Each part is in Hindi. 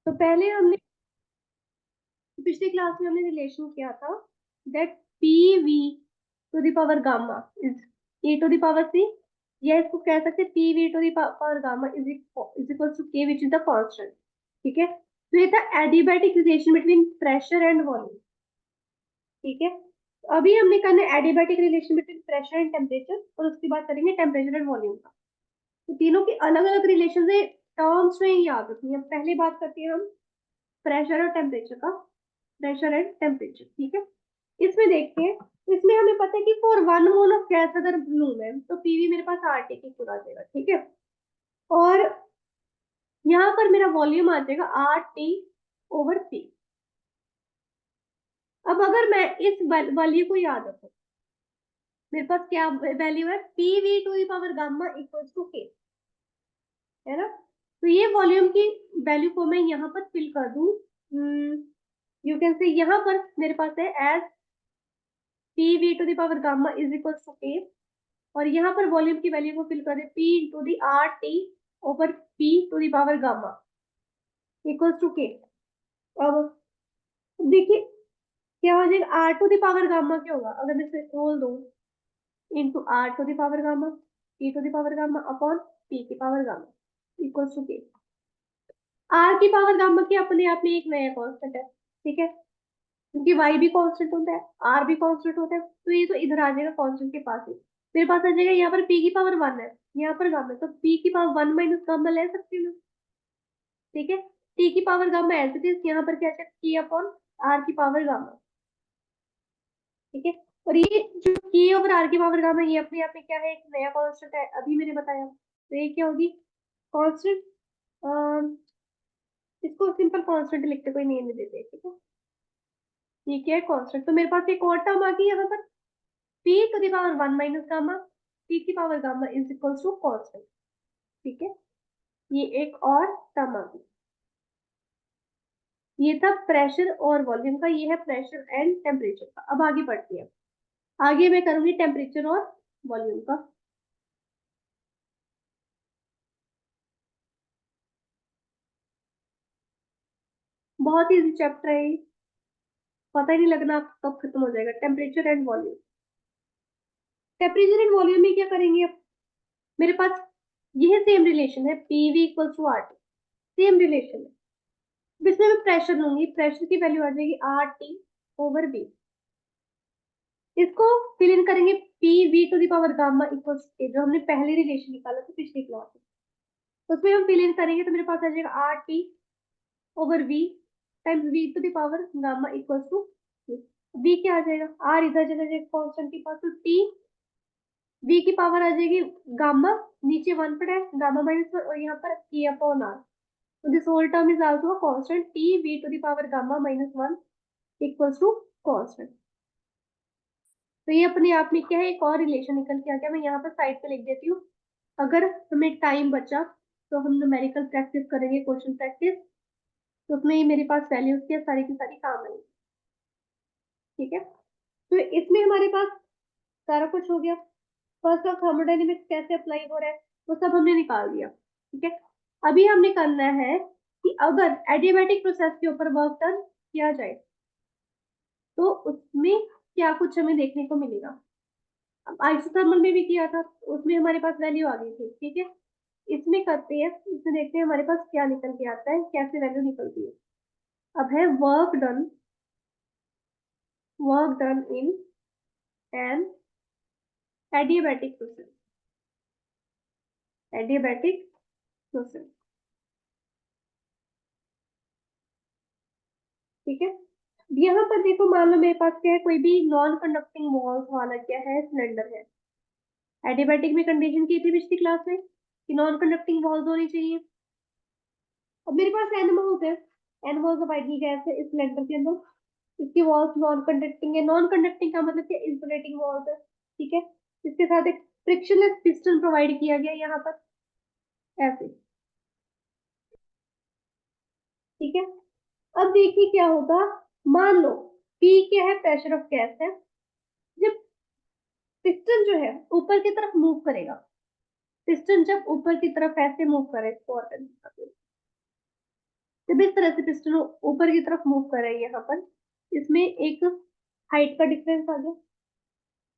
तो पहले हमने पिछली क्लास में हमने रिलेशन किया था that P we to the power gamma is A to the power C, या इसको कह सकते हैं P we to the power gamma is equal to K which is the constant. ठीक है, तो ये था adiabatic relation between pressure and volume. ठीक है, तो अभी हमने करना है adiabatic relation between pressure and temperature, और उसके बाद करेंगे टेम्परेचर एंड वॉल्यूम का। तो तीनों की अलग अलग रिलेशन है, टर्म्स में याद रखनी है। पहले बात करते हैं हम प्रेशर और टेम्परेचर का, प्रेशर एंड टेम्परेचर। ठीक है, इसमें देखते हैं, इसमें हमें पता है कि for one mole of gas अगर लूं मैं, तो पीवी मेरे पास आरटी की खुद आ जाएगा। ठीक है, और यहाँ पर मेरा वॉल्यूम आ जाएगा आर टी ओवर पी। अब अगर मैं इस वैल्यू को याद रखूं, मेरे पास क्या वैल्यू है, p we to the power gamma equals to k, है ना। तो ये वॉल्यूम की वैल्यू को मैं यहाँ पर फिल कर दूं, यू कैन से यहाँ पर मेरे पास है as p we to the power gamma is equals to k, और यहाँ पर वॉल्यूम की वैल्यू को फिल कर दे P into the R T over P to the power gamma equals to K. अब देखिए क्या हो जाएगा, R to the power gamma क्या होगा, अगर मैं इसे खोल दूं, into R to the power gamma P to the power gamma upon P की power gamma equals to K. R की पावर गामा की अपने आप में एक नया कांस्टेंट है। ठीक है, क्योंकि वाई भी कांस्टेंट होता है, आर भी कांस्टेंट होता है, तो ये तो इधर आ जाएगा कांस्टेंट के पास ही। मेरे पास आ जाएगा यहाँ पर पी की पावर वन है, यहाँ पर गामा है, तो पी की पावर वन माइनस गामा ले सकती हूँ। ठीक है, टी की power gamma as it is, यहाँ पर क्या है की अपॉन आर की पावर गामा। ठीक है, और ये जो की ओवर आर की पावर गामा, ये अपने आप में क्या है, एक नया कांस्टेंट है, अभी मैंने बताया। तो ये क्या होगी, कांस्टेंट, इसको सिंपल कांस्टेंट लिखते, कोई नेम नहीं देते। ठीक है, ये क्या है, कांस्टेंट। तो मेरे पास एक और टर्म आ गई यहाँ पर, P to the power one minus gamma P की power gamma is equal to constant. ठीक है, ये एक और टर्म आ गई। ये था प्रेशर और वॉल्यूम का, ये है प्रेशर एंड टेम्परेचर का। अब आगे बढ़ते हैं, आगे मैं करूंगी टेम्परेचर और वॉल्यूम का। बहुत इजी चैप्टर है ये, पता ही नहीं लगना कब खत्म हो जाएगा। Temperature and volume, temperature and volume में क्या करेंगे अब, मेरे पास यह सेम रिलेशन है, PV equal to r t, same relation है। अब इसमें मैं प्रेशर लूंगी, प्रेशर की वैल्यू आ जाएगी आर टी ओवर बी। इसको फिल इन करेंगे p we to the power gamma equals k, जो हमने पहले रिलेशन निकाला था पिछली क्लास में, उसमें हम फिल इन करेंगे, तो मेरे पास आ जाएगा r T over v times v to the power gamma equals to v. क्या आ जाएगा, आर इधर चला जाएगा कांस्टेंट के पास, तो टी वी की पावर आ जाएगी गामा, नीचे वन पड़ा है गामा माइनस वन, और यहाँ पर के अपॉन आर। तो this whole term is also a constant, t v to the power gamma minus one equals to constant. तो ये अपने आप में क्या है, एक और रिलेशन निकल के आ गया। मैं यहाँ पर साइड पे लिख देती हूँ, अगर हमें टाइम बचा तो हम न्यूमेरिकल प्रैक्टिस करेंगे, क्वेश्चन प्रैक्टिस, तो उसमें ये मेरे पास वैल्यूज की सारी की सारी काम आएंगी। ठीक है, तो इसमें हमारे पास सारा कुछ हो गया। फर्स्ट ऑफ थर्मोडायनेमिक्स कैसे अप्लाई हो रहा है वो सब हमने निकाल दिया। ठीक है, अभी हमने करना है कि अगर एडियाबैटिक प्रोसेस के ऊपर वर्क डन किया जाए तो उसमें क्या कुछ हमें देखने को मिलेगा। अब आइसोथर्मल में भी किया था, उसमें हमारे पास वैल्यू आ गई थी। ठीक है, इसमें करते हैं, इसमें देखते हैं हमारे पास क्या निकल के आता है, कैसे वैल्यू निकलती है। अब है work done in an adiabatic process, adiabatic process. ठीक है, यहाँ पर देखो, मान लो मेरे पास क्या है, कोई भी नॉन कंडक्टिंग वॉल्स वाला क्या है, सिलेंडर है। एडियाबैटिक में कंडीशन की थी पिछली क्लास में कि नॉन कंडक्टिंग वॉल्स होनी चाहिए। अब मेरे पास एन मोल्स है, n moles of ideal gas है इस सिलेंडर के अंदर, इसकी वॉल्स नॉन कंडक्टिंग है। नॉन कंडक्टिंग का मतलब क्या, इंसुलेटिंग वॉल्स है। ठीक है, इसके साथ एक फ्रिक्शनलेस पिस्टन प्रोवाइड किया गया यहाँ पर, ऐसे। ठीक है, अब देखिए क्या होगा, मान लो पी क्या है, प्रेशर ऑफ गैस है। जब पिस्टन जो है ऊपर की तरफ मूव करेगा, पिस्टन जब ऊपर की तरफ ऐसे मूव करे इसको, जब इस तरह से पिस्टन ऊपर की तरफ मूव कर रहा है यहाँ पर, इसमें एक हाइट का डिफरेंस आ गया,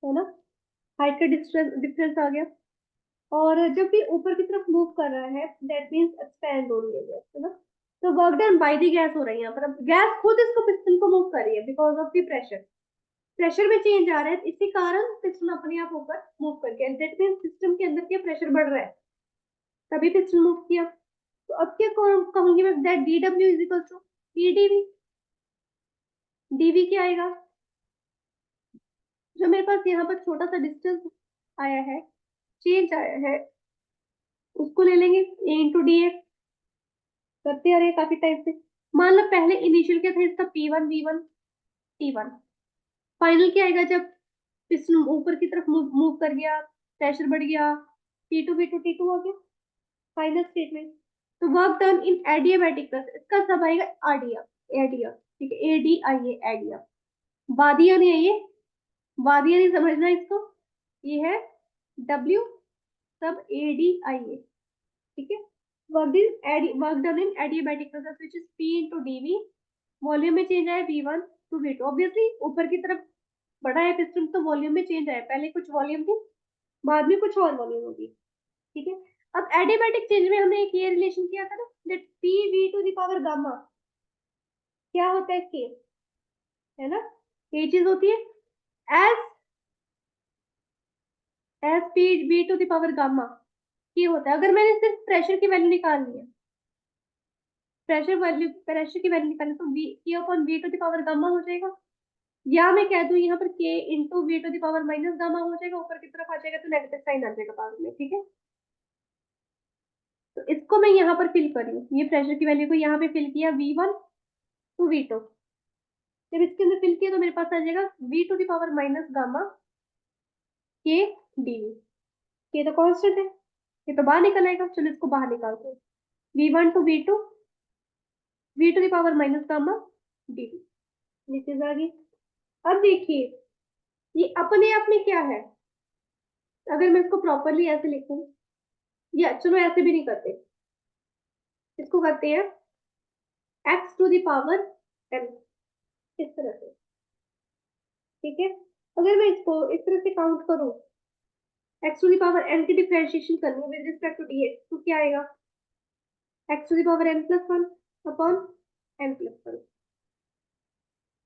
है ना, हाइट का डिफरेंस आ गया। और जब भी ऊपर की तरफ मूव कर रहा है दैट मींस एक्सपैंड हो रही है गैस, है ना। तो work done by the gas हो रहा है यहाँ पर। अब गैस खुद इसको पिस्टन को मूव कर रही है because of the pressure, pressure में चेंज आ रहा है, इसी कारण पिस्टन अपने आप ऊपर मूव कर गया। दैट मींस सिस्टम के अंदर क्या प्रेशर बढ़ रहा है, तभी पिस्टन मूव किया। तो अब क्या कहूंगी मैं, दैट डी डब्ल्यू is equal to e d v. D v क्या आएगा, जो मेरे पास यहाँ पर छोटा सा डिस्टेंस आया है, चेंज आया है, उसको ले लेंगे ए इंटू डी एक्स। करते आ रहे हैं काफी टाइम से। मान लो पहले इनिशियल क्या था इसका, p one v one t one. Final क्या आएगा, जब पिस्टन ऊपर की तरफ मूव कर गया, प्रेशर बढ़ गया, पी टू टी टू हो गया फाइनल स्टेटमेंट। तो work done in adiabatic press, इसका सब आएगा आरडीएफ, एडिया, ठीक है, ए डी आई ए, एडिया। वादिया नहीं है ये, वादिया नहीं समझना इसको, ये है डब्ल्यू सब ए डी आई ए, ठीक है। Work done in adiabatic process which is p into d v. Volume में चेंज आया V1 टू V2, ऑब्वियसली ऊपर की तरफ बढ़ा है पिस्टन तो वॉल्यूम में चेंज आया, पहले कुछ वॉल्यूम थी, बाद में कुछ और वॉल्यूम होगी, ठीक है। अब एडियाबैटिक चेंज में हमने एक ये रिलेशन किया था ना, that P we to the power gamma क्या होता है के, है ना, ये चीज होती है S S P we to the power gamma, ये होता है। अगर मैंने सिर्फ प्रेशर की वैल्यू निकालनी है, प्रेशर की वैल्यू निकालनी, तो V K upon V to the power gamma हो जाएगा, या मैं कह दूं यहाँ पर K into V to the power minus gamma हो जाएगा, ऊपर की तरफ आ जाएगा तो नेगेटिव साइन आ जाएगा पावर में, ठीक है। तो इसको मैं यहाँ पर फिल कर रही हूँ, ये प्रेशर की वैल्यू को यहाँ पे फिल किया V1 टू V2। जब इसके अंदर फिल किया तो मेरे पास आ जाएगा V to the power minus gamma K dV. ये तो कांस्टेंट है, ये तो बाहर निकल आएगा, चलो इसको बाहर निकालते हैं। V1 to V2, V to the power minus gamma dV, ये चीज आ गई। अब देखिए ये अपने आप में क्या है, अगर मैं इसको प्रॉपरली ऐसे लिखूं, या चलो ऐसे भी नहीं करते, इसको करते हैं x to the power n, इस तरह से, ठीक है। अगर मैं इसको इस तरह से काउंट करूं, x to the power n की डिफरेंशिएशन करनी है विद रिस्पेक्ट टू dx, तो क्या आएगा, x to the power n plus one upon n plus one,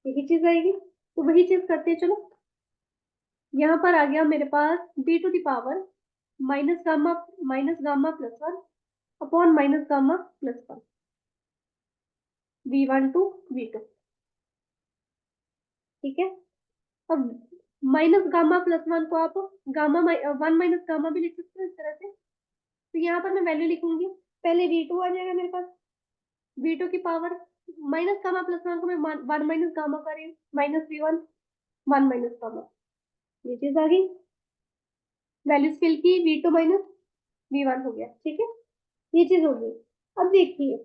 यही चीज आएगी। तो वही चीज करते हैं, चलो यहाँ पर आ गया मेरे पास b to the power minus gamma plus one upon minus gamma plus one, V1 to V2, ठीक है। अब माइनस गामा प्लस वन को आप गामा वन माइनस गामा भी लिख सकते हो इस तरह से। तो यहाँ पर मैं वैल्यू लिखूंगी, पहले V2 आ जाएगा मेरे पास, V2 की power minus gamma plus one को मैं वन माइनस गामा कर रही हूँ, minus V1 one minus gamma, ये चीज आ गई। वैल्यूज फिल की, V2 माइनस V1 हो गया, ठीक है, ये चीज हो गई। अब देखिए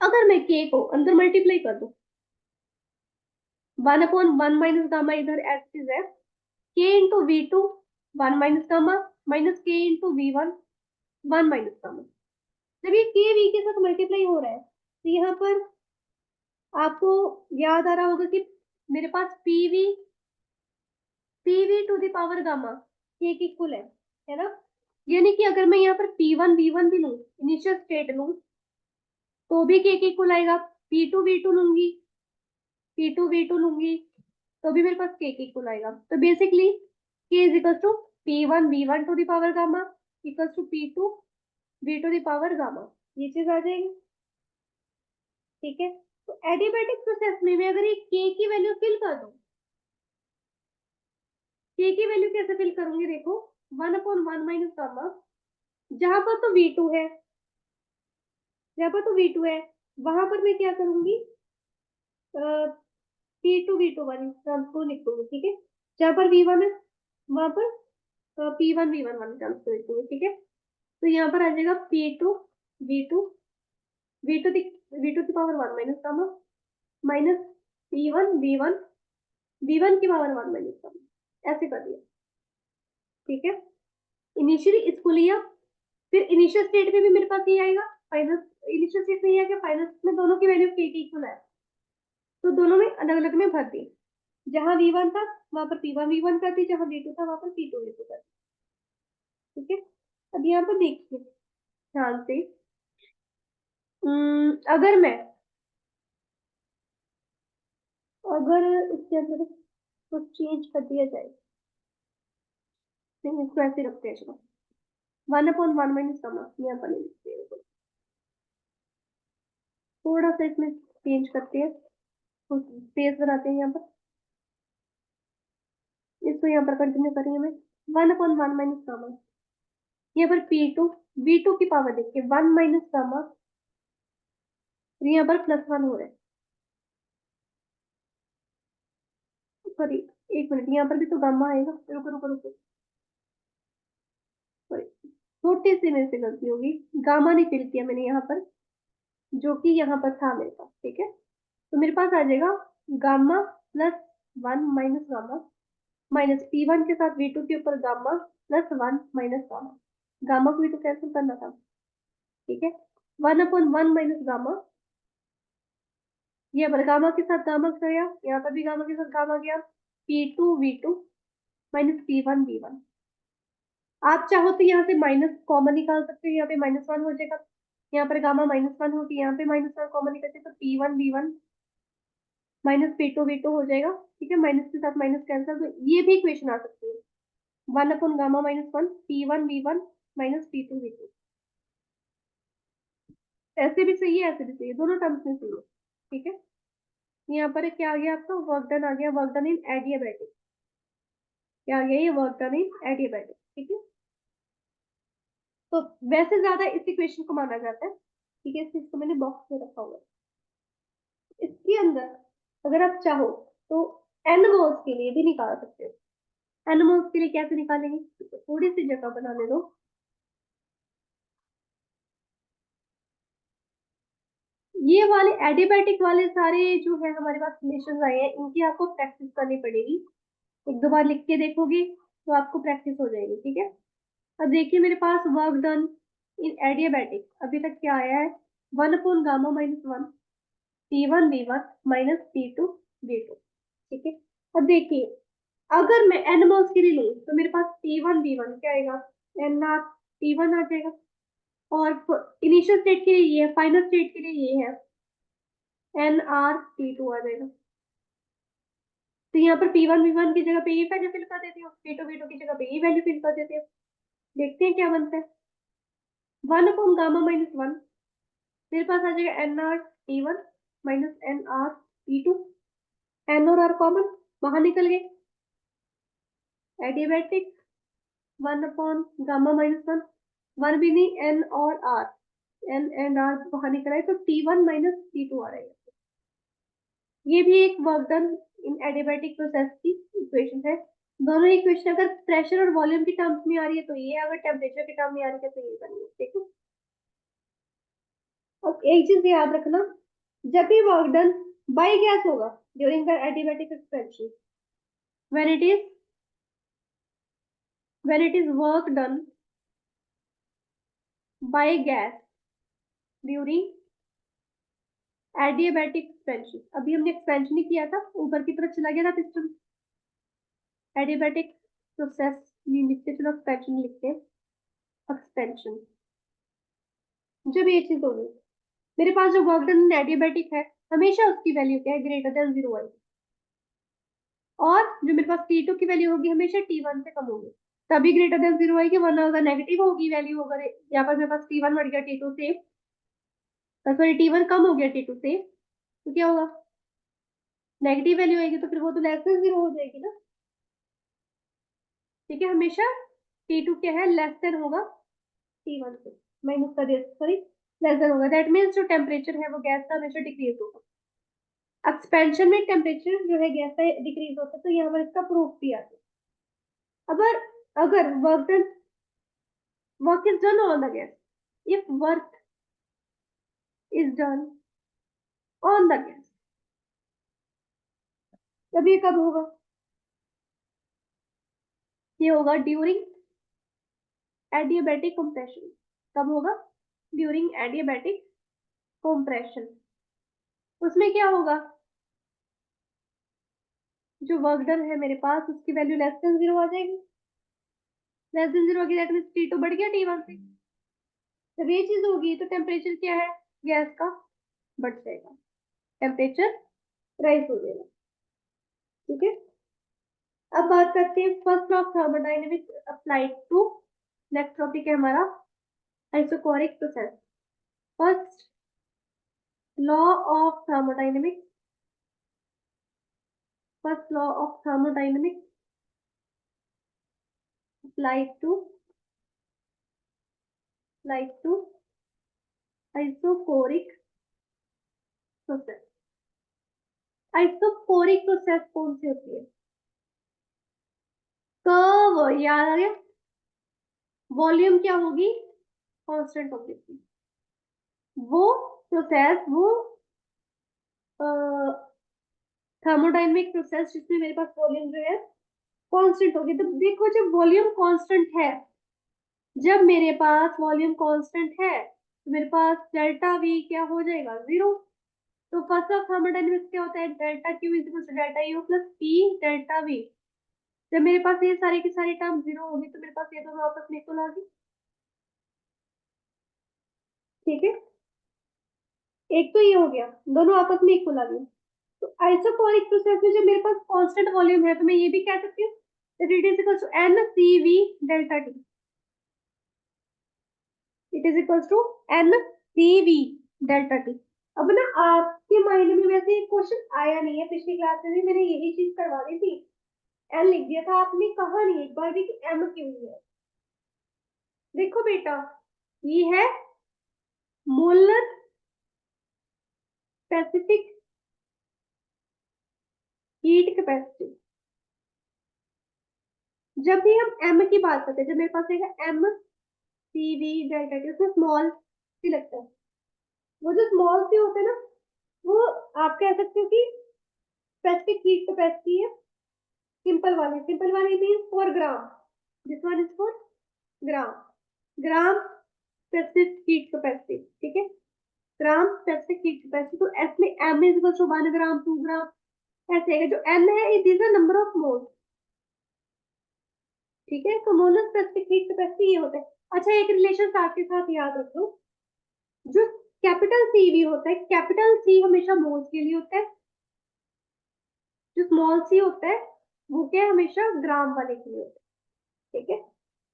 अगर मैं के को अंदर मल्टीप्लाई कर दूं, one upon one minus gamma इधर एज इज है, K into V2 one minus gamma minus K into V1 one minus gamma. जब ये के वी के साथ मल्टीप्लाई हो रहा है तो यहाँ पर आपको याद आ रहा होगा कि मेरे पास P V to the power gamma K की इक्वल है ना। यानी कि अगर मैं यहाँ पर P1 V1 भी लूँ, इनिशियल स्टेट लूँ, तो भी के इक्वल आएगा। P2 V2 लूंगी, P2 V2 लूंगी, तो भी मेरे पास के इक्वल आएगा। तो basically K is equal to P1 V1 to the power gamma equal to P2 V2 the power gamma, ये चीज आ जाएगी, ठीक है। तो एडियाबैटिक प्रोसेस में मैं अगर ये के की वैल्यू फिल कर दूं, के की वैल्यू कैसे फिल करूंगी, देखो one upon one minus gamma, जहां पर तो V2 है, जहां पर तो V2 है, वहां पर मैं क्या करूंगी, P2 V2 वन ट्रांसफर लिख दूंगी, ठीक है। जहां पर V1 है वहां पर P1 V1 वन ट्रांसफर लिख दूंगी, ठीक है। तो यहाँ पर आ जाएगा P2 V2 V2 V2 की power one minus gamma minus P1 V1 की पावर वन माइनस गामा, ऐसे कर दिया, ठीक है। इनिशियली इसको लिया, फिर इनिशियल स्टेट में भी मेरे पास ये आएगा, फाइनल इनिशियल स्टेट में ये है कि फाइनल में दोनों की वैल्यू के इक्वल है, तो दोनों में अलग अलग में भर दी। जहां V1 था वहां पर P1 V1 कर दी, जहां V2 था वहां पर P2 V2 कर दी। ठीक है, अब यहाँ पर देखिए ध्यान से, अगर मैं अगर इसके अंदर कुछ चेंज कर दिया जाए, नहीं इसको ऐसे रखते हैं, चलो 1/1 माइनस गामा यहाँ पर नहीं लिखते हैं, थोड़ा सा इसमें चेंज करते हैं, स्पेस बनाते हैं यहाँ पर, इसको यहाँ पर कंटिन्यू करेंगे मैं 1/1 माइनस गामा, यहाँ पर P2 V2 की पावर देखिए 1 माइनस गामा, यहाँ पर +1 हो रहा है, सॉरी एक मिनट, यहाँ पर भी तो गामा आएगा, रुको रुको रुको, सॉरी छोटी सी मेरे से गलती होगी, गामा नहीं फिल किया मैंने यहाँ पर, जो कि यहाँ पर था मेरे पास। ठीक है, तो मेरे पास आ जाएगा gamma +1 minus gamma minus P1 के साथ V2 के ऊपर गामा +1 माइनस गामा, गामा को भी तो कैंसिल करना था। ठीक है, 1/1 माइनस गामा, ये पर गामा के साथ गामा गया, यहाँ पर भी गामा के साथ गामा गया, P2 V2 minus P1 V1। आप चाहो तो यहाँ से माइनस कॉमन निकाल सकते हो, यहाँ पे -1 हो जाएगा, यहाँ पर गामा -1 होगी, यहाँ पे -1 कॉमन निकलते तो P1 V1 minus P2 V2 हो जाएगा। ठीक है, माइनस के साथ माइनस कैंसिल, तो ये भी इक्वेशन आ सकती है 1/गामा-1 P1 V1 minus P2 V2, ऐसे भी सही है ऐसे भी सही है, दोनों टर्म्स में सही है। ठीक है, यहाँ पर क्या आ गया आपका, वर्क डन आ गया, वर्क डन इन एडियाबैटिक, क्या आ गया ये, वर्क डन इन एडियाबैटिक। ठीक है, तो वैसे ज्यादा इस इक्वेशन को माना जाता है। ठीक है, इसको मैंने बॉक्स में रखा हुआ है, इसके अंदर अगर आप चाहो तो एन मोल्स के लिए भी निकाल सकते हो। एन मोल्स के लिए कैसे निकालेंगे, तो थोड़ी सी जगह बनाने दो, ये वाले एडियाबैटिक वाले सारे जो है हमारे पास रिलेशन आए हैं, इनकी आपको प्रैक्टिस करनी पड़ेगी, एक दो बार लिख के देखोगे तो आपको प्रैक्टिस हो जाएगी। ठीक है, अब देखिए मेरे पास वर्क डन इन एडियाबैटिक अभी तक क्या आया है, 1/गामा-1 P1 V1 minus P2 V2। ठीक है, अब देखिए अगर मैं एनिमल्स के लिए लूँ तो मेरे पास P1 V1 क्या आएगा, एन आर P1 आ जाएगा, और इनिशियल स्टेट के लिए ये है, फाइनल स्टेट के लिए ये है एन आर P2 आ जाएगा। तो यहाँ पर P1 V1 की जगह पे ये वैल्यू फिल कर देती हूँ, P2 V2 की जगह पे ये वैल्यू फिल कर देती हूँ, देखते हैं क्या बनता है। 1/गामा-1 मेरे पास आ जाएगा N R P1 minus N R P2, N और आर कॉमन बाहर निकल गए, एडियाबैटिक 1/गामा-1 1 भी नहीं, एन और आर एन एंड आर बाहर निकल आए, तो T1 माइनस T2 आ रहा है। ये भी एक work done in adiabatic process की इक्वेशन है। दोनों इक्वेशन अगर प्रेशर और वॉल्यूम की टर्म्स में आ रही है तो ये, अगर टेम्परेचर की टर्म में आ रही है तो ये करनी है। ठीक है, और एक चीज याद रखना, जब भी वर्क डन बाय गैस होगा during the adiabatic expansion, when it is when it is work done by gas during adiabatic expansion, अभी हमने एक्सपेंशन ही किया था, ऊपर की तरफ चला गया था पिस्टन, एडियाबैटिक प्रोसेस नहीं लिखते, चलो एक्सपेंशन लिखते हैं, एक्सपेंशन। जब ये चीज होगी, मेरे पास जो वर्क डन एडियाबैटिक है हमेशा उसकी वैल्यू क्या है, ग्रेटर देन 0 आएगी, और जो मेरे पास T2 की वैल्यू होगी हमेशा T1 से कम होगी, तभी ग्रेटर देन 0 आएगी, वरना अगर नेगेटिव होगी वैल्यू, अगर यहाँ पर मेरे पास T1 बढ़ गया T2 से, सॉरी T1 कम हो गया T2 से, तो क्या होगा, नेगेटिव वैल्यू आएगी, तो फिर वो तो लेस देन 0 हो जाएगी ना। ठीक है, हमेशा T2 क्या है, लेस देन होगा T1 से, माइनस कर दिया, सॉरी लेस देन होगा, दैट मीन्स जो टेम्परेचर है वो गैस का हमेशा डिक्रीज होगा। एक्सपेंशन में टेम्परेचर जो है गैस का डिक्रीज होता है, तो यहाँ पर इसका प्रूफ भी आता है। अगर अगर work is done on the gas, if work is done on the gas, तब ये कब होगा, ये होगा ड्यूरिंग एडियाबैटिक कंप्रेशन, कब होगा, ड्यूरिंग एडियाबैटिक कंप्रेशन। उसमें क्या होगा, जो वर्क डन है मेरे पास उसकी वैल्यू लेस देन 0 आ जाएगी। लेस देन 0 होगी दैट मींस T तो बढ़ गया T1 से। जब ये चीज होगी तो टेम्परेचर क्या है गैस का, बढ़ जाएगा, टेम्परेचर राइज हो जाएगा। ठीक है, अब बात करते हैं first law of thermodynamics applied to, next topic है हमारा isochoric process. First law of thermodynamics, first law of thermodynamics applied to isochoric process. Isochoric process कौन सी होती है, कर्व याद आ गया, वॉल्यूम क्या होगी कांस्टेंट होगी, वो प्रोसेस, वो थर्मोडायनेमिक प्रोसेस जिसमें मेरे पास वॉल्यूम जो है कांस्टेंट होगी। तो देखो जब वॉल्यूम कांस्टेंट है, जब मेरे पास वॉल्यूम कांस्टेंट है तो मेरे पास डेल्टा वी क्या हो जाएगा 0। तो फर्स्ट ऑफ थर्मोडायनेमिक्स क्या होता है, delta Q is equal to delta U plus P delta V. जब मेरे पास ये सारी की सारी टर्म 0 होगी तो मेरे पास ये दोनों आपस में इक्वल आ गई। ठीक है, एक तो ये हो गया, दोनों आपस में इक्वल आ गए। तो आइसोकोरिक प्रोसेस में जब मेरे पास कांस्टेंट वॉल्यूम है तो मैं ये भी कह सकती हूँ that it is equals to NCV delta T, it is equals to NCV delta T। अब ना आपके माइंड में वैसे एक क्वेश्चन आया नहीं है, पिछली क्लास में भी मैंने यही चीज करवा दी थी, एन लिख दिया था, आपने कहा नहीं एक बार भी कि एम क्यों है। देखो बेटा, ये है मोलर स्पेसिफिक हीट कैपेसिटी। जब भी हम एम की बात करते हैं, जब मेरे पास है M C V delta T, उसमें स्मॉल सी लगता है, वो जो स्मॉल सी होता है ना, वो आप कह सकते हो कि स्पेसिफिक हीट कैपेसिटी है। सिंपल वाली means for gram, this one is for gram, gram specific heat capacity. ठीक है, ग्राम स्पेसिफिक हीट कैपेसिटी। तो एस में एम इज इक्वल टू 1 ग्राम 2 ग्राम ऐसे है, जो एम है it is a number of moles. ठीक है, तो मोलर स्पेसिफिक हीट कैपेसिटी ये होता है। अच्छा, एक रिलेशन साथ के साथ याद रखो, जो कैपिटल सी भी होता है, कैपिटल सी हमेशा मोल्स के लिए होता है, जो स्मॉल सी होता है वो क्या है, हमेशा ग्राम वाले के लिए होता है। ठीक है,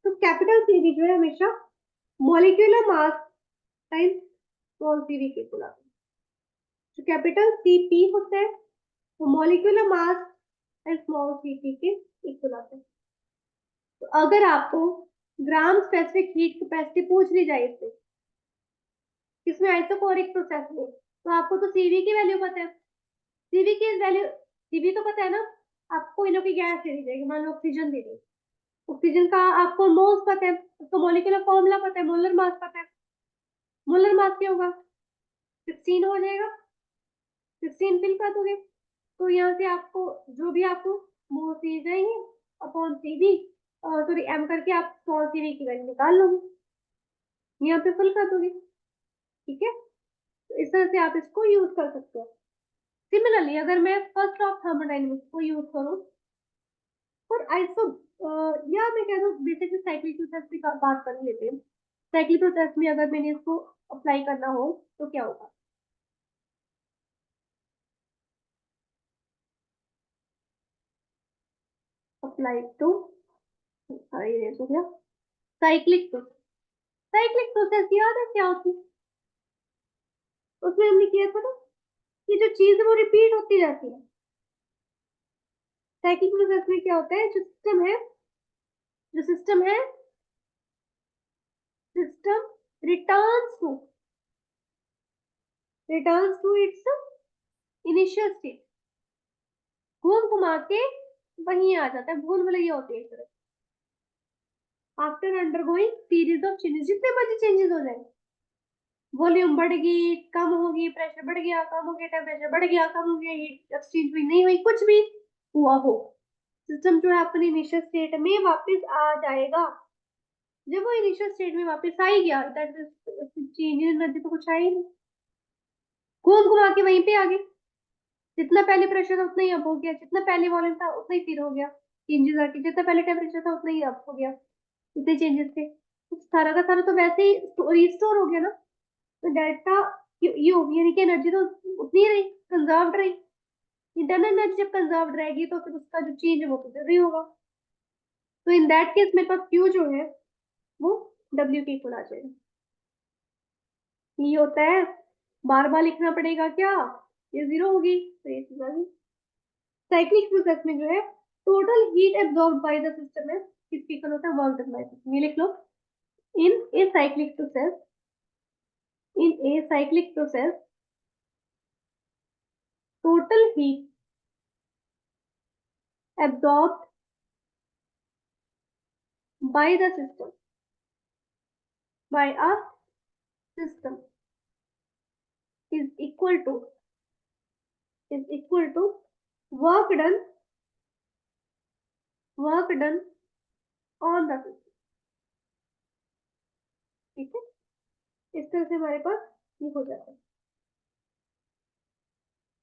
तो कैपिटल सी भी जो है हमेशा molecular mass times small C भी के इक्वल आता है। जो कैपिटल सी पी होता है वो molecular mass and small C P के इक्वल आता है। तो अगर आपको ग्राम स्पेसिफिक हीट कैपेसिटी पूछ ली जाए इससे, किसमें आइसोकोरिक प्रोसेस में, तो आपको तो सीवी की वैल्यू पता है, सीवी की वैल्यू, सीवी तो पता है ना, आपको इनो की गैस दे दी जाएगी, मान लो ऑक्सीजन दे दी, ऑक्सीजन का आपको मोल्स पता है, उसका मॉलिक्यूलर फॉर्मूला पता है, मोलर मास पता है, मोलर मास क्या होगा 16 हो जाएगा, 16 फिल कर दोगे तो यहाँ से आपको जो भी आपको मोल सी जाएंगे अपॉन सीवी, सॉरी एम करके आप स्मॉल सीवी की वैल्यू निकाल लोगे, यहाँ पे फिल कर दोगे। ठीक है, तो इस तरह से आप इसको यूज कर सकते हो। सिमिलरली अगर मैं फर्स्ट ऑफ थर्मोडायनेमिक्स को यूज करूं और आइसो, या मैं कह दूं बेसिकली साइक्लिक प्रोसेस की बात कर लेते हैं। साइक्लिक प्रोसेस में अगर मैंने इसको अप्लाई करना हो तो क्या होगा, अप्लाई टू, सॉरी हो गया, साइक्लिक प्रोसेस। साइक्लिक प्रोसेस याद है क्या होती है, उसमें हमने किया था ना कि जो चीज है वो रिपीट होती जाती है। साइक्लिक प्रोसेस में क्या होता है, जो सिस्टम है, system returns to its initial state, घूम घुमा के वहीं आ जाता है, भूल भुलैया होती है एक तरह। After undergoing series of changes, जितने मर्जी चेंजेस हो जाए, वॉल्यूम बढ़ गई कम होगी, प्रेशर बढ़ गया कम हो गया, टेम्परेचर बढ़ गया कम हो गया, हीट एक्सचेंज हुई नहीं हुई, कुछ भी हुआ हो, सिस्टम जो है अपनी इनिशियल स्टेट में वापस आ जाएगा। जब वो इनिशियल स्टेट में वापस आ ही गया, दैट चेंज इन एनर्जी तो कुछ आया ही नहीं, घूम घुमा के वहीं पे आ गए। जितना पहले प्रेशर था उतना ही अप हो गया, जितना पहले वॉल्यूम था उतना ही फिर हो गया चेंजेस आके, जितना पहले टेम्परेचर था उतना ही अप हो गया, इतने चेंजेस थे। तो सारा का सारा तो वैसे ही रिस्टोर हो गया ना। तो डेल्टा यू यानी कि एनर्जी तो उतनी ही रही, कंजर्व्ड रही। इंटरनल एनर्जी जब कंजर्व्ड रहेगी तो फिर उसका जो चेंज है वो तो जरूरी होगा। तो इन दैट केस मेरे पास क्यू जो है वो डब्ल्यू के इक्वल आ जाएगा। ये होता है, बार बार लिखना पड़ेगा क्या, ये जीरो होगी तो ये चीज आ गई। साइक्लिक प्रोसेस में जो है total heat absorb by the system है किसके इक्वल होता है, वर्क डन बाय सिस्टम। ये लिख लो, in a cyclic process, in a cyclic process total heat absorb by the system, by a system is equal to, is equal to work done, work done on the system। ठीक है, इस तरह से हमारे पास ये हो जाता है।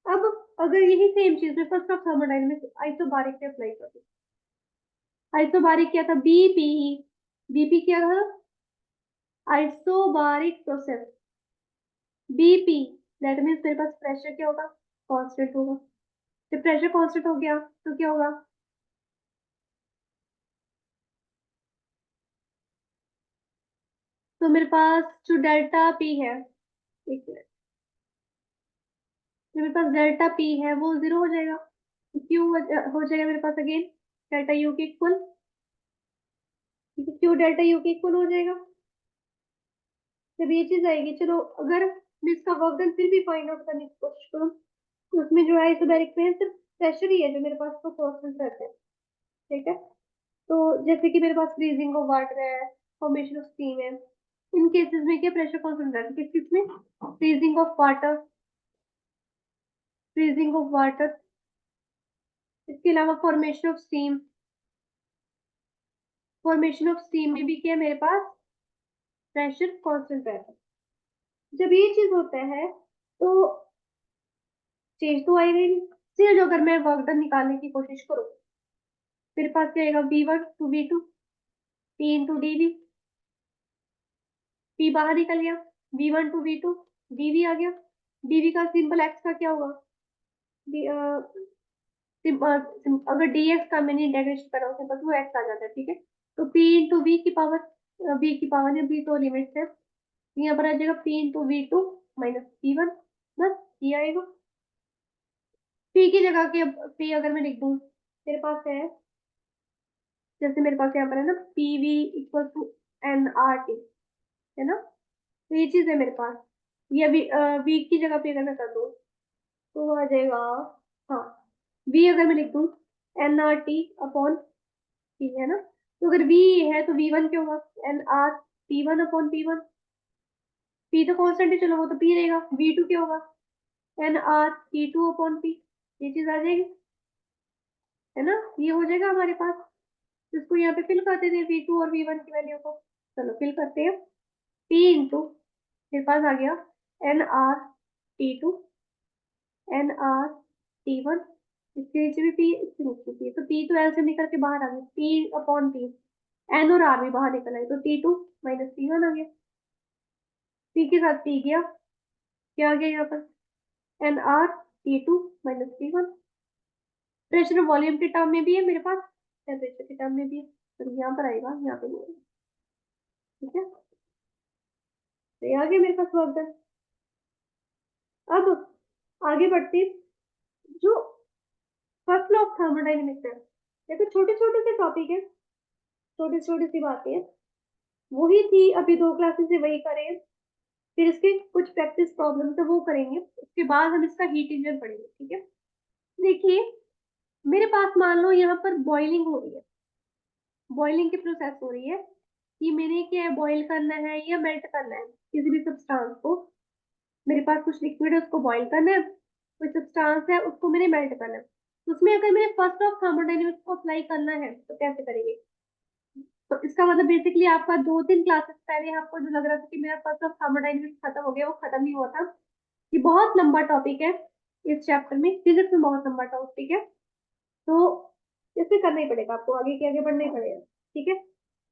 अब अगर यही सेम चीज में फर्स्ट ऑफ थर्मोडायनेमिक्स आइसोबारिक पे अप्लाई कर दो। आइसोबारिक क्या था, बीपी, बीपी क्या था, isobaric process, BP, that means मेरे पास प्रेशर क्या होगा, कांस्टेंट होगा। जब प्रेशर कांस्टेंट हो गया तो क्या होगा, तो मेरे पास जो डेल्टा पी है, एक मिनट, जो मेरे पास डेल्टा पी है वो जीरो हो जाएगा, क्यू हो जाएगा मेरे पास अगेन डेल्टा यू के इक्वल, ठीक है, क्यू डेल्टा यू के इक्वल हो जाएगा। जब ये चीज आएगी, चलो अगर मैं इसका वर्क डन फिर भी फाइंड आउट करने की कोशिश करूँ, तो उसमें जो है आइसोबैरिक में सिर्फ प्रेशर ही है जो मेरे पास तो कांस्टेंट रहता है। ठीक है, तो जैसे कि मेरे पास फ्रीजिंग ऑफ वाटर है, फॉर्मेशन ऑफ स्टीम है, इन केसेस में क्या प्रेशर कांस्टेंट रहता है, किस किस में, freezing of water, freezing of water, इसके अलावा formation of steam, formation of steam में भी क्या है मेरे पास प्रेशर कांस्टेंट रहता है। जब ये चीज होता है तो चेंज तो आएगा ही नहीं। फिर जो अगर मैं वर्क डन निकालने की कोशिश करूँ, मेरे पास क्या आएगा, V1 to V2, P into D V, P बाहर निकल गया, V1 to V2, dV आ गया, dV का सिंपल x का क्या होगा, D, अगर dx का मैंने इंटीग्रेशन करा उसके पास वो x आ जाता है। ठीक है, तो P इंटू वी की पावर, v की पावर है, v तो लिमिट है, यहाँ पर आ जाएगा P into V2 minus P1, बस ये आएगा। P की जगह के P अगर मैं लिख दूं, मेरे पास है, जैसे मेरे पास यहाँ पर है ना P V equal to N R T, है ना, तो ये चीज है मेरे पास। ये वी की जगह पे अगर मैं कर दूँ तो वो आ जाएगा, हाँ, वी अगर मैं लिख दूँ N R T upon P, है ना, तो अगर वी है तो वी वन क्या होगा, N R P one upon P one, P तो कॉन्स्टेंट है, चलो वो तो पी रहेगा, वी टू क्या होगा, N R P two upon P, ये चीज आ जाएगी, है ना, ये हो जाएगा हमारे पास। इसको यहाँ पे फिल करते थे वी टू और वी वन की वैल्यू को, चलो फिल करते हैं, पी इंटू, मेरे पास आ गया N R T two, N R T one, इसके नीचे भी पी, इसके नीचे पी, तो पी तो एल से निकल के बाहर आ गया, पी अपॉन पी, एन और आर भी बाहर निकल आए, तो T two minus T one आ गया, पी के साथ पी गया, क्या आ गया यहाँ पर, N R T two minus T one. Pressure volume के टर्म में भी है मेरे पास, टेम्परेचर के टर्म में भी है, तो यहाँ पर आएगा, यहाँ पे नहीं आएगा। ठीक है, तो ये आ गया मेरे पास वर्क डन। अब आगे बढ़ते हैं, जो फर्स्ट लॉ ऑफ थर्मोडायनेमिक्स है, देखो छोटे छोटे से टॉपिक है, छोटी छोटी सी बातें हैं, वही थी अभी 2 क्लासेस से वही करें, फिर इसके कुछ प्रैक्टिस प्रॉब्लम है वो करेंगे, उसके बाद हम इसका हीट इंजन पढ़ेंगे। ठीक है, देखिए मेरे पास मान लो यहाँ पर बॉइलिंग हो रही है, बॉइलिंग की प्रोसेस हो रही है, कि मैंने क्या बॉईल करना है या मेल्ट करना है किसी भी सब्सटेंस को, मेरे पास कुछ लिक्विड है उसको बॉईल करना है, कोई सब्सटेंस है उसको मैंने मेल्ट करना है, उसमें अगर मैंने फर्स्ट ऑफ थर्मोडायनेमिक्स को अप्लाई करना है तो कैसे करेंगे, तो इसका मतलब बेसिकली आपका 2-3 क्लासेस पहले आपको जो लग रहा था कि मेरा फर्स्ट ऑफ थर्मोडायनेमिक्स खत्म हो गया, वो खत्म नहीं हुआ था। ये बहुत लंबा टॉपिक है, इस चैप्टर में फिजिक्स में बहुत लंबा टॉपिक है, तो इसे करना ही पड़ेगा आपको, आगे के आगे बढ़ना ही पड़ेगा। ठीक है,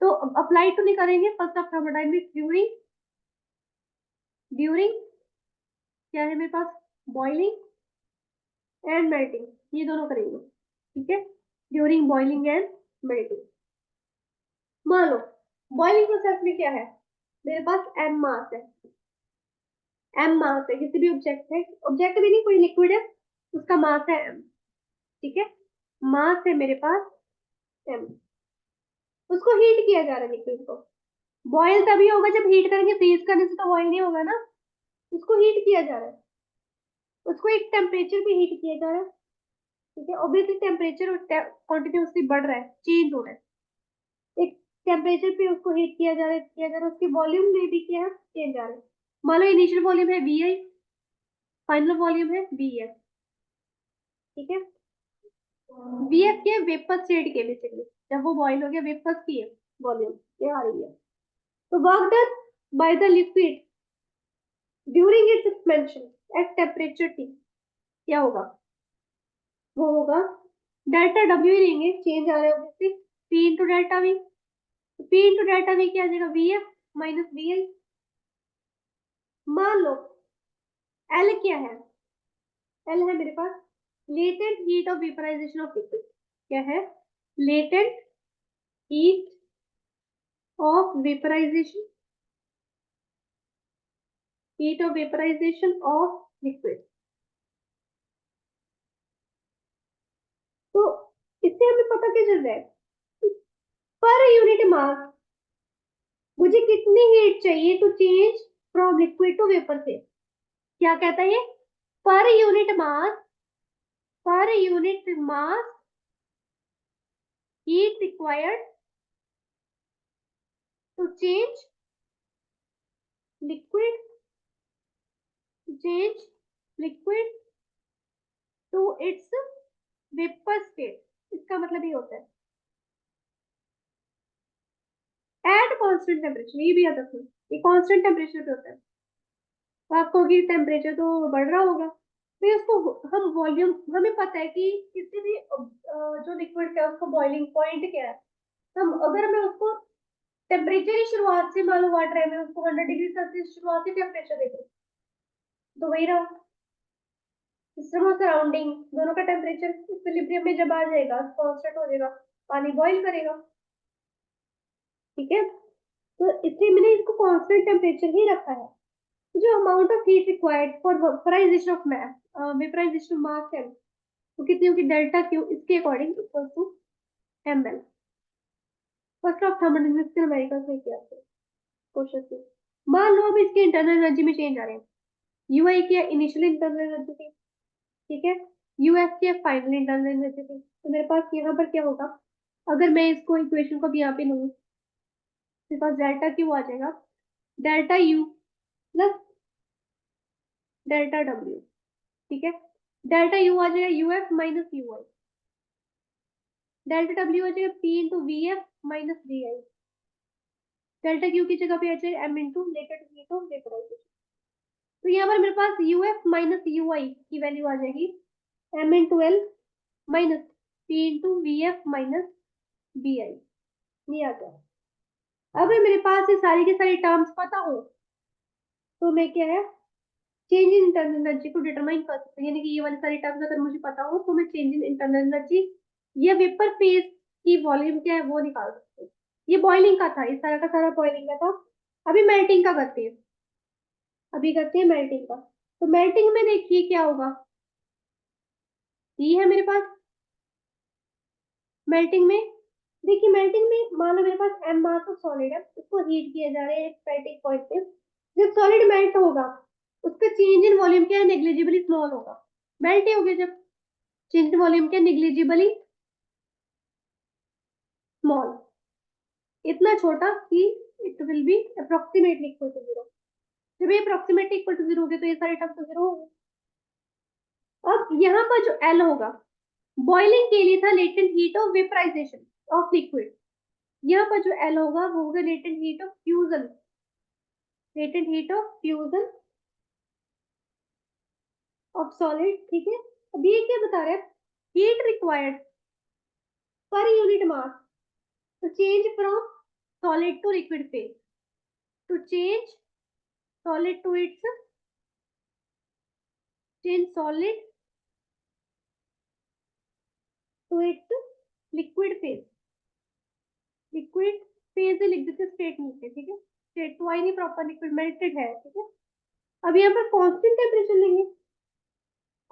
तो अप्लाई तो नहीं करेंगे first of thermodynamics during during क्या है मेरे पास, बॉइलिंग एंड मेल्टिंग, ये दोनों करेंगे। ठीक है, ड्यूरिंग बॉइलिंग एंड मेल्टिंग। मान लो बॉइलिंग प्रोसेस में क्या है, मेरे पास एम मास है, एम मास है किसी भी ऑब्जेक्ट है, ऑब्जेक्ट भी नहीं, कोई लिक्विड है, उसका मास है एम। ठीक है, मास है मेरे पास एम, उसको हीट किया जा रहा है लिक्विड को। बॉयल तभी होगा जब हीट करेंगे, फ्रीज करने से तो बॉयल नहीं होगा ना, उसको हीट किया जा रहा है, उसको एक टेम्परेचर पे हीट किया जा रहा है। ठीक है, ऑब्वियसली टेम्परेचर कॉन्टिन्यूसली बढ़ रहा है, चेंज हो रहा है, एक टेम्परेचर पे उसको हीट किया जा रहा है, उसकी वॉल्यूम में भी क्या है, चेंज आ रहा है। मान लो इनिशियल वॉल्यूम है वी आई, फाइनल वॉल्यूम है वी एफ। ठीक है, वी एफ क्या है, वेपर स्टेट के बेसिकली, जब वो बॉयल हो गया वेपर की है वॉल्यूम, ये आ रही है। तो work done by the liquid during its expansion at temperature T, क्या होगा, वो होगा डेल्टा डब्ल्यू ही लेंगे, चेंज आ रहा है obviously, P into delta V, P into delta V क्या आ जाएगा, V F minus V I. मान लो एल क्या है, एल है मेरे पास latent heat of vaporisation of liquid, क्या है, latent heat of vaporisation, heat of vaporisation of liquid. तो इससे हमें पता क्या चल रहा है, पर यूनिट मास मुझे कितनी हीट चाहिए to change from liquid to vapour से, क्या कहता है ये, per unit mass, per unit mass heat required to change liquid change liquid to its vapor state। इसका मतलब ये होता है एट कांस्टेंट टेम्परेचर, ये भी याद रखना, ये कांस्टेंट टेम्परेचर पे होता है। तो आपको कि टेम्परेचर तो बढ़ रहा होगा, फिर उसको हम वॉल्यूम, हमें पता है कि किसी भी जो लिक्विड है उसको बॉइलिंग पॉइंट क्या है, हम अगर मैं उसको टेम्परेचर ही शुरुआत से, मान लो वाटर है, मैं उसको 100 डिग्री सेल्सियस शुरुआत से टेम्परेचर देती हूँ, तो वही रहा सिस्टम और सराउंडिंग दोनों का टेम्परेचर इक्विलिब्रियम में जब आ जाएगा, कांस्टेंट हो जाएगा, पानी बॉईल करेगा। ठीक है, तो इसलिए मैंने इसको कांस्टेंट टेम्परेचर ही रखा है। तो जो amount of heat required for vaporisation of mass, vaporisation mass है वो कितनी होगी, डेल्टा क्यू, इसके according equal to M L. First of thermodynamics के न्यूमेरिकल्स में किया था क्वेश्चन से। मान लो अब इसके इंटरनल एनर्जी में चेंज आ रहे हैं, यू आई की इनिशियल इंटरनल एनर्जी थी, ठीक है, यूएस की फाइनल इंटरनल एनर्जी थी, तो मेरे पास यहाँ पर क्या होगा, अगर मैं इसको इक्वेशन को भी यहाँ पे लूँ, मेरे पास डेल्टा क्यू आ जाएगा, delta U plus delta W. ठीक है, डेल्टा यू आ जाएगा U F minus U I, delta W आ जाएगा P into V F minus V I, delta Q की जगह पे आ जाएगा M into latent heat of vaporisation. तो यहाँ पर मेरे पास U F minus U I की वैल्यू आ जाएगी M into L minus P into V F minus V I, ये आ गया। अगर मेरे पास ये सारी के सारी टर्म्स पता हो तो मैं क्या है, चेंज इन इंटरनल एनर्जी को डिटरमाइन कर सकते हैं, यानी कि ये वाली सारी टर्म्स अगर मुझे पता हो तो मैं चेंज इन इंटरनल एनर्जी या वेपर फेज की वॉल्यूम क्या है वो निकाल सकते हैं। ये बॉइलिंग का था, इस सारा का सारा बॉइलिंग का था। अभी मेल्टिंग का करते हैं, अभी करते हैं मेल्टिंग का। तो मेल्टिंग में देखिए क्या होगा, ये है मेरे पास मेल्टिंग में, देखिए मेल्टिंग में मान लो मेरे पास एम मास ऑफ सॉलिड है, उसको हीट किया जा रहा है एक स्टैटिक पॉइंट पे, जब सॉलिड मेल्ट होगा उसका चेंज इन वॉल्यूम क्या है, नेग्लिजिबली स्मॉल होगा, मेल्ट ही हो गया जब, चेंज इन वॉल्यूम क्या, नेग्लिजिबली स्मॉल, इतना छोटा कि it will be approximately equal to zero. जब ये अप्रोक्सीमेटली इक्वल टू जीरो हो गया तो ये सारे टर्म तो जीरो हो गए। अब यहाँ पर जो एल होगा, बॉइलिंग के लिए था latent heat of vaporisation of liquid, यहाँ पर जो L होगा वो होगा latent heat of fusion, latent heat of fusion of solid, ठीक है। अब ये क्या बता रहा है, heat required per unit mass to change from solid to liquid phase, to change solid to its, change solid to its liquid phase, liquid phase लिख देते स्टेट नीचे, ठीक है। स्टेट तो आई नहीं, प्रॉपर लिक्विड मेल्टेड है, ठीक है। अब यहाँ पर कांस्टेंट टेम्परेचर लेंगे,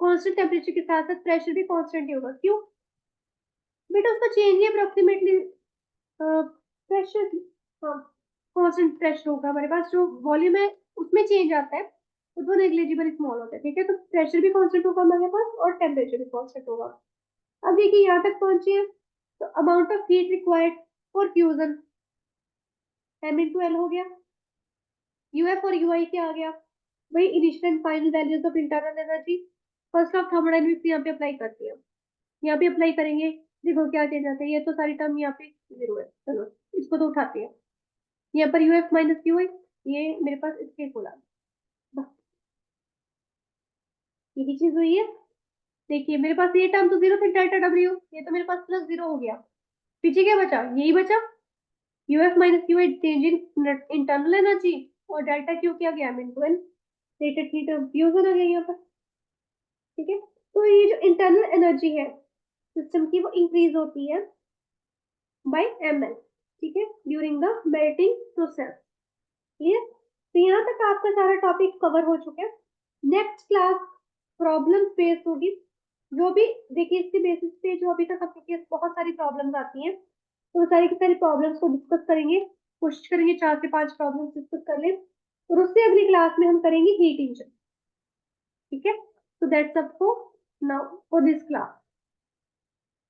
कांस्टेंट टेम्परेचर के साथ साथ प्रेशर भी कांस्टेंट ही होगा, क्यों बेटा, उसका चेंज ही अप्रोक्सीमेटली प्रेशर, हाँ कांस्टेंट प्रेशर होगा हमारे पास, जो वॉल्यूम है उसमें चेंज आता है तो वो नेग्लिजिबल स्मॉल होता है, ठीक है। तो प्रेशर भी कांस्टेंट होगा हमारे पास और टेम्परेचर भी कांस्टेंट होगा। अब देखिए यहाँ तक पहुंचे हैं, तो amount of heat required for fusion M into L हो गया, यूएफ और यूआई क्या आ गया, वही initial and final values of internal energy, first of thermodynamics यहाँ पे अप्लाई करती है, यहाँ पे अप्लाई करेंगे। देखो क्या चेंज आता है, ये तो सारी टर्म यहाँ पे जीरो है, चलो इसको तो उठाते हैं। यहाँ पर यूएफ माइनस यू है, ये मेरे पास इसके बोला, बस यही चीज हुई है। देखिए मेरे पास ये टर्म तो जीरो थे, डेल्टा डब्ल्यू, ये तो मेरे पास प्लस जीरो हो गया, पीछे क्या बचा, यही बचा, यूएफ माइनस यू है चेंज इन इंटरनल एनर्जी, और डेल्टा क्यू क्या गया, इनटू एन रेटेड हीट ऑफ फ्यूजन आ गया यहाँ पर, ठीक है। तो ये जो इंटरनल एनर्जी है सिस्टम की वो इंक्रीज होती है बाय ml, ठीक है, during the melting process, clear. तो यहाँ तक आपका सारा टॉपिक कवर हो चुका है। नेक्स्ट क्लास प्रॉब्लम फेस होगी, जो भी देखिए इसके बेसिस पे जो अभी तक आपके केस बहुत सारी प्रॉब्लम्स आती हैं, तो वो सारी की सारी प्रॉब्लम्स को डिस्कस करेंगे, कोशिश करेंगे 4 से 5 प्रॉब्लम्स डिस्कस कर लें, और उससे अगली क्लास में हम करेंगे हीट इंजन, ठीक है। तो दैट्स सब for now for this class.